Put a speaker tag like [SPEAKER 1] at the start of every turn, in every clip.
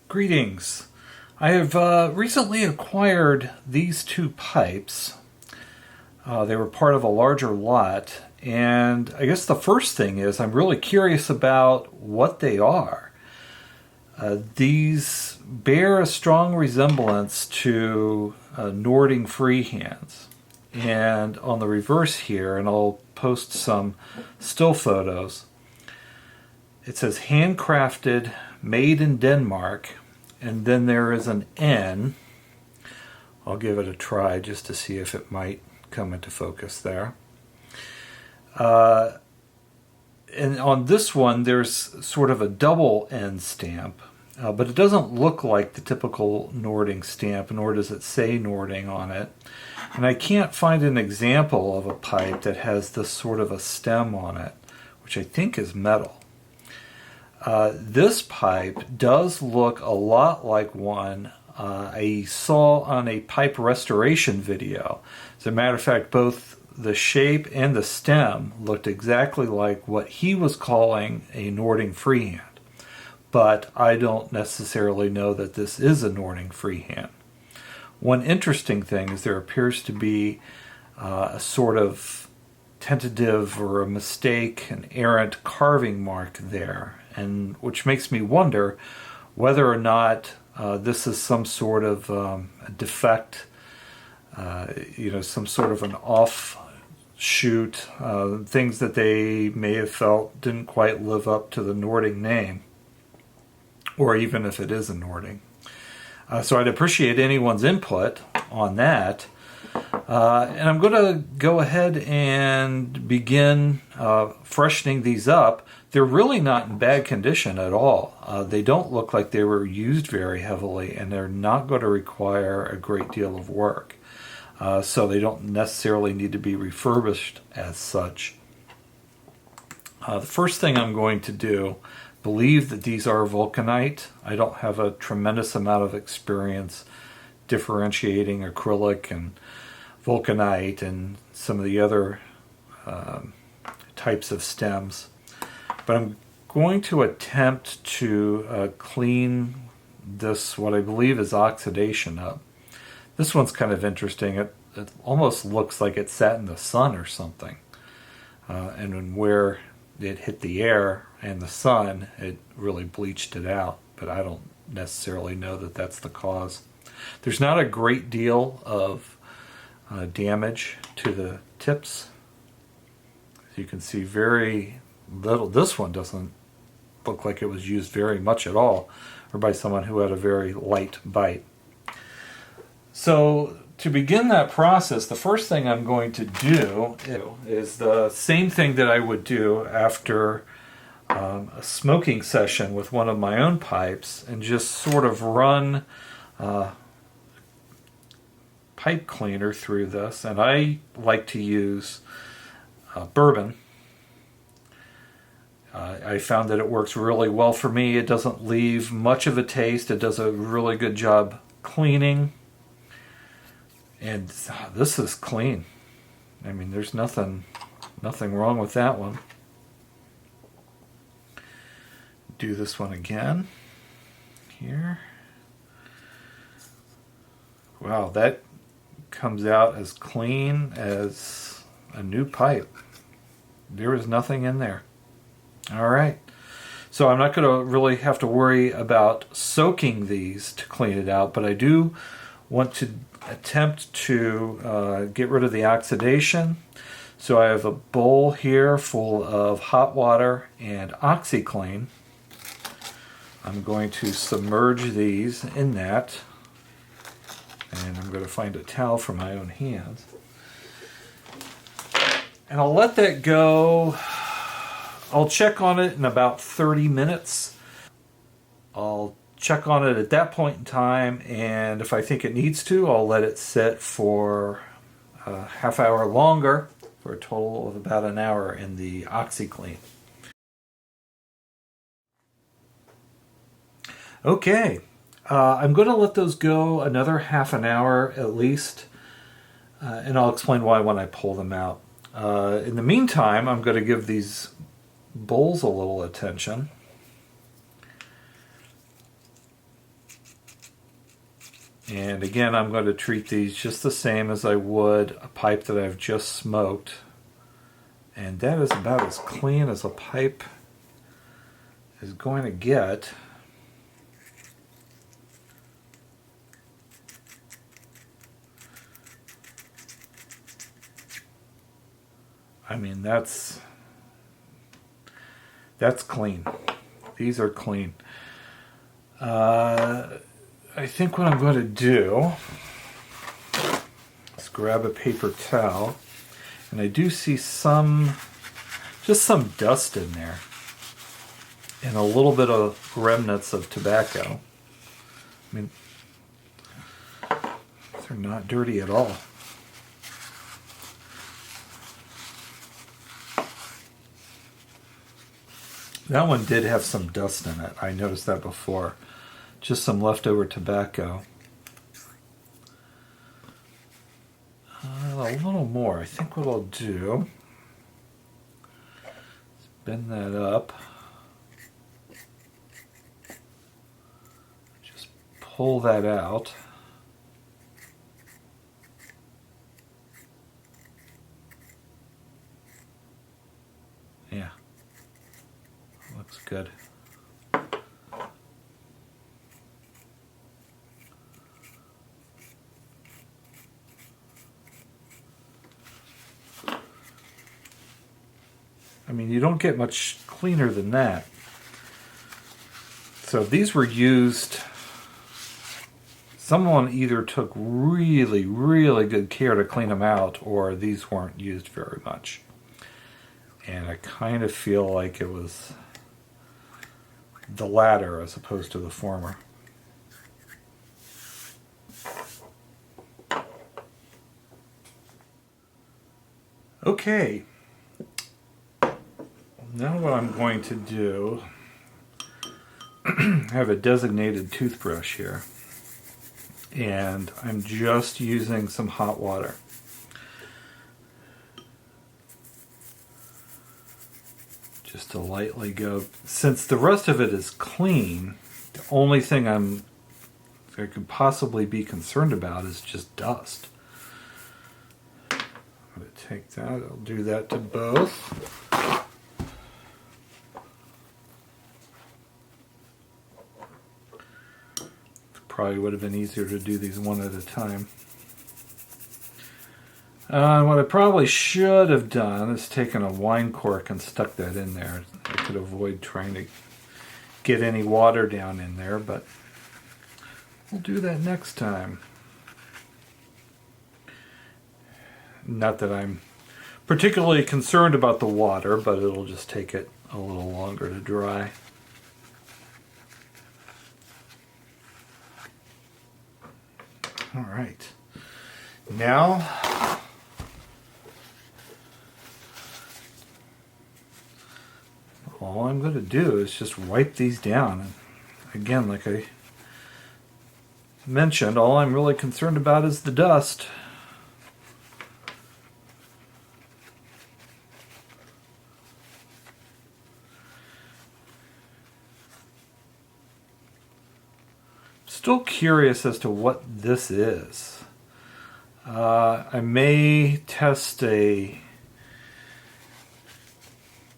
[SPEAKER 1] Greetings. I have recently acquired these two pipes. They were part of a larger lot, and I guess the first thing is I'm really curious about what they are. These bear a strong resemblance to Nording freehands. And on the reverse here, and I'll post some still photos, it says handcrafted, made in Denmark, and then there is an N. I'll give it a try just to see if it might come into focus there. And on this one, there's sort of a double N stamp, but it doesn't look like the typical Nording stamp, nor does it say Nording on it. And I can't find an example of a pipe that has this sort of a stem on it, which I think is metal. This pipe does look a lot like one I saw on a pipe restoration video. As a matter of fact, both the shape and the stem looked exactly like what he was calling a Nording freehand. But I don't necessarily know that this is a Nording freehand. One interesting thing is there appears to be a sort of tentative or a mistake, an errant carving mark there, and which makes me wonder whether or not this is some sort of a defect, some sort of an offshoot, things that they may have felt didn't quite live up to the Nording name, or even if it is a Nording. So I'd appreciate anyone's input on that. And I'm going to go ahead and begin freshening these up. They're really not in bad condition at all. They don't look like they were used very heavily, and they're not going to require a great deal of work. So they don't necessarily need to be refurbished as such. The first thing I'm going to do, believe that these are vulcanite. I don't have a tremendous amount of experience differentiating acrylic and vulcanite and some of the other types of stems. But I'm going to attempt to clean this, what I believe is oxidation, up. This one's kind of interesting. It almost looks like it sat in the sun or something. And where it hit the air and the sun, it really bleached it out. But I don't necessarily know that that's the cause. There's not a great deal of damage to the tips. As you can see, very little. This one doesn't look like it was used very much at all, or by someone who had a very light bite. So to begin that process, the first thing I'm going to do is the same thing that I would do after a smoking session with one of my own pipes, and just sort of run pipe cleaner through this. And I like to use bourbon. I found that it works really well for me. It doesn't leave much of a taste. It does a really good job cleaning. And this is clean. I mean, there's nothing wrong with that one. Do this one again. Here. Wow, that comes out as clean as a new pipe. There is nothing in there. All right. So I'm not going to really have to worry about soaking these to clean it out, but I do want to attempt to get rid of the oxidation. So I have a bowl here full of hot water and OxiClean. I'm going to submerge these in that, and I'm going to find a towel for my own hands. And I'll let that go. I'll check on it in about 30 minutes. I'll check on it at that point in time, and if I think it needs to, I'll let it sit for a half hour longer, for a total of about an hour in the OxiClean. Okay, I'm going to let those go another half an hour at least, and I'll explain why when I pull them out. In the meantime, I'm going to give these bowls a little attention. And again, I'm going to treat these just the same as I would a pipe that I've just smoked. And that is about as clean as a pipe is going to get. I mean, that's clean. These are clean. I think what I'm going to do is grab a paper towel, and I do see just some dust in there, and a little bit of remnants of tobacco. I mean, they're not dirty at all. That one did have some dust in it. I noticed that before. Just some leftover tobacco. A little more. I think what I'll do is bend that up. Just pull that out. Yeah. Looks good. I mean, you don't get much cleaner than that. So these were used, someone either took really, really good care to clean them out, or these weren't used very much. And I kind of feel like it was the latter as opposed to the former. Okay. Now what I'm going to do, I have a designated toothbrush here, and I'm just using some hot water. Just to lightly go, since the rest of it is clean, the only thing I could possibly be concerned about is just dust. I'm going to take that, I'll do that to both. Probably would have been easier to do these one at a time. What I probably should have done is taken a wine cork and stuck that in there. I could avoid trying to get any water down in there, but we'll do that next time. Not that I'm particularly concerned about the water, but it'll just take it a little longer to dry. All right. Now, all I'm going to do is just wipe these down. And again, like I mentioned, all I'm really concerned about is the dust. Still curious as to what this is. I may test a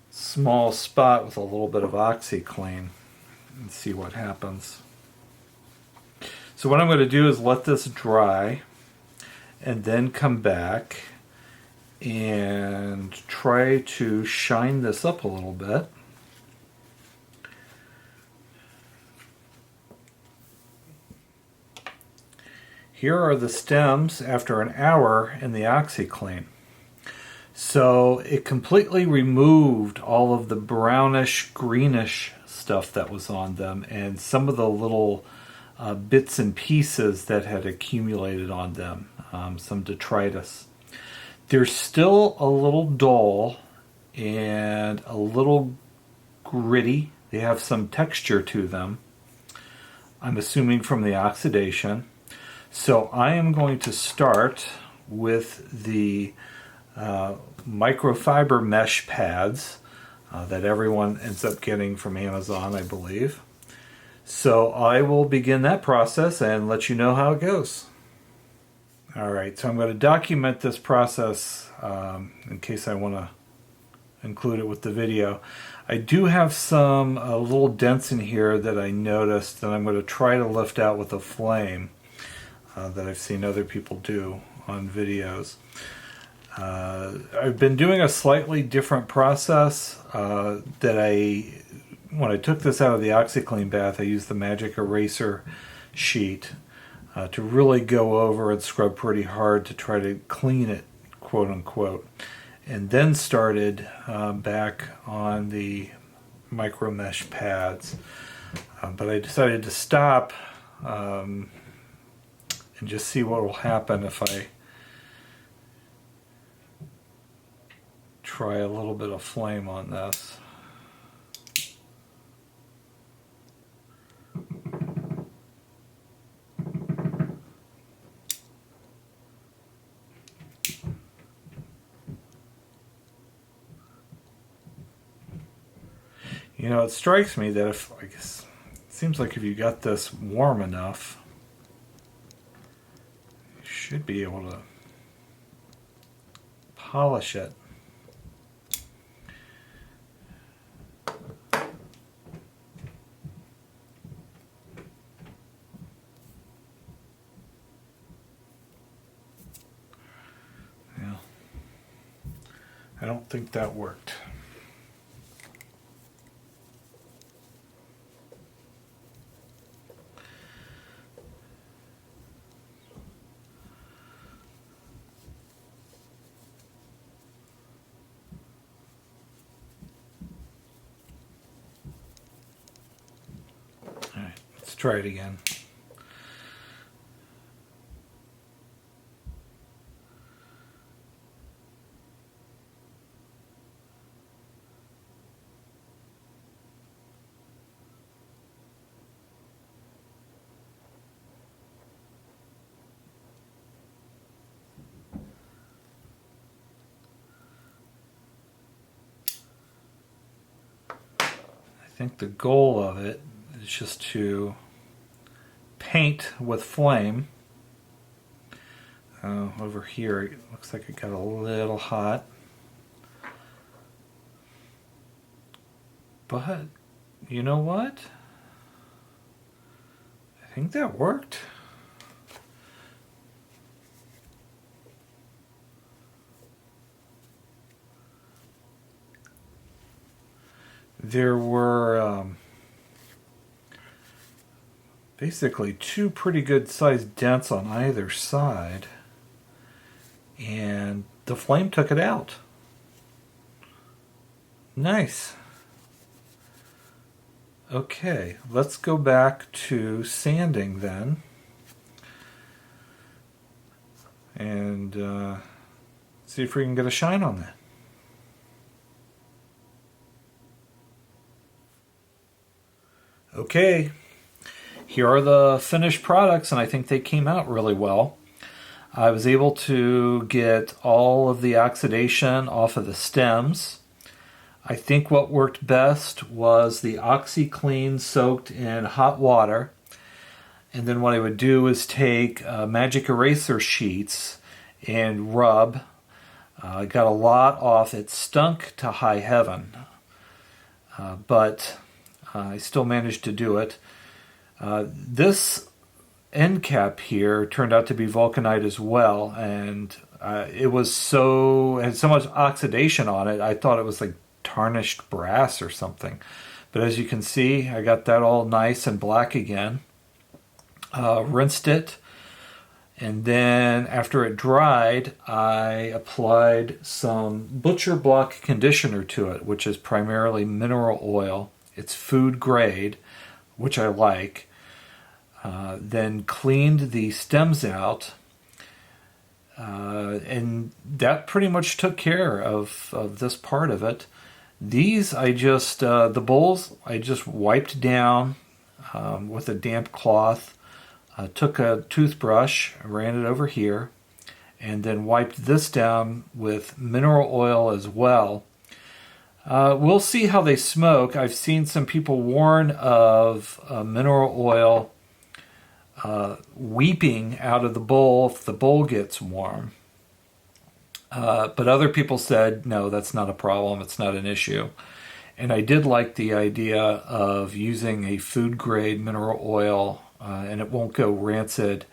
[SPEAKER 1] small spot with a little bit of OxyClean and see what happens. So what I'm going to do is let this dry and then come back and try to shine this up a little bit. Here are the stems after an hour in the OxyClean. So it completely removed all of the brownish, greenish stuff that was on them and some of the little bits and pieces that had accumulated on them, some detritus. They're still a little dull and a little gritty. They have some texture to them, I'm assuming from the oxidation. So I am going to start with the microfiber mesh pads that everyone ends up getting from Amazon, I believe. So I will begin that process and let you know how it goes. All right, so I'm going to document this process in case I want to include it with the video. I do have some little dents in here that I noticed that I'm going to try to lift out with a flame that I've seen other people do on videos. I've been doing a slightly different process when I took this out of the OxiClean bath, I used the magic eraser sheet to really go over and scrub pretty hard to try to clean it, quote unquote, and then started back on the micro mesh pads. But I decided to stop and just see what will happen if I try a little bit of flame on this. You know, it strikes me that it seems like if you got this warm enough, you should be able to polish it. Yeah, I don't think that worked. Let's try it again. I think the goal of it is just to paint with flame. Over here it looks like it got a little hot, but you know what? I think that worked. There were basically two pretty good sized dents on either side, and the flame took it out. Nice. Okay, let's go back to sanding then, and see if we can get a shine on that. Okay, here are the finished products, and I think they came out really well. I was able to get all of the oxidation off of the stems. I think what worked best was the OxiClean soaked in hot water. And then what I would do is take magic eraser sheets and rub. I got a lot off. It stunk to high heaven, but I still managed to do it. This end cap here turned out to be vulcanite as well, and it had so much oxidation on it, I thought it was like tarnished brass or something. But as you can see, I got that all nice and black again. Rinsed it, and then after it dried, I applied some butcher block conditioner to it, which is primarily mineral oil. It's food grade, which I like. Then cleaned the stems out, and that pretty much took care of this part of it. These the bowls I just wiped down with a damp cloth, took a toothbrush, ran it over here, and then wiped this down with mineral oil as well. We'll see how they smoke. I've seen some people warn of mineral oil weeping out of the bowl if the bowl gets warm. But other people said, no, that's not a problem. It's not an issue. And I did like the idea of using a food grade mineral oil, and it won't go rancid,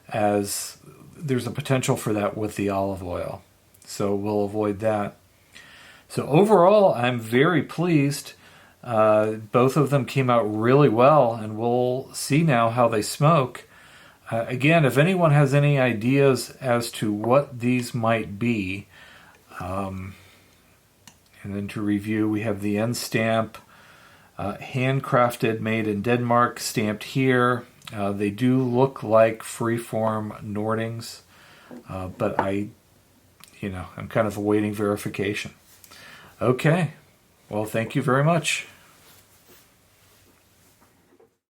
[SPEAKER 1] as there's a potential for that with the olive oil. So we'll avoid that. So overall, I'm very pleased. Both of them came out really well, and we'll see now how they smoke. Again, if anyone has any ideas as to what these might be, and then to review, we have the end stamp, Handcrafted Made in Denmark, stamped here. They do look like freeform Nordings, but I'm kind of awaiting verification. Okay, well, thank you very much.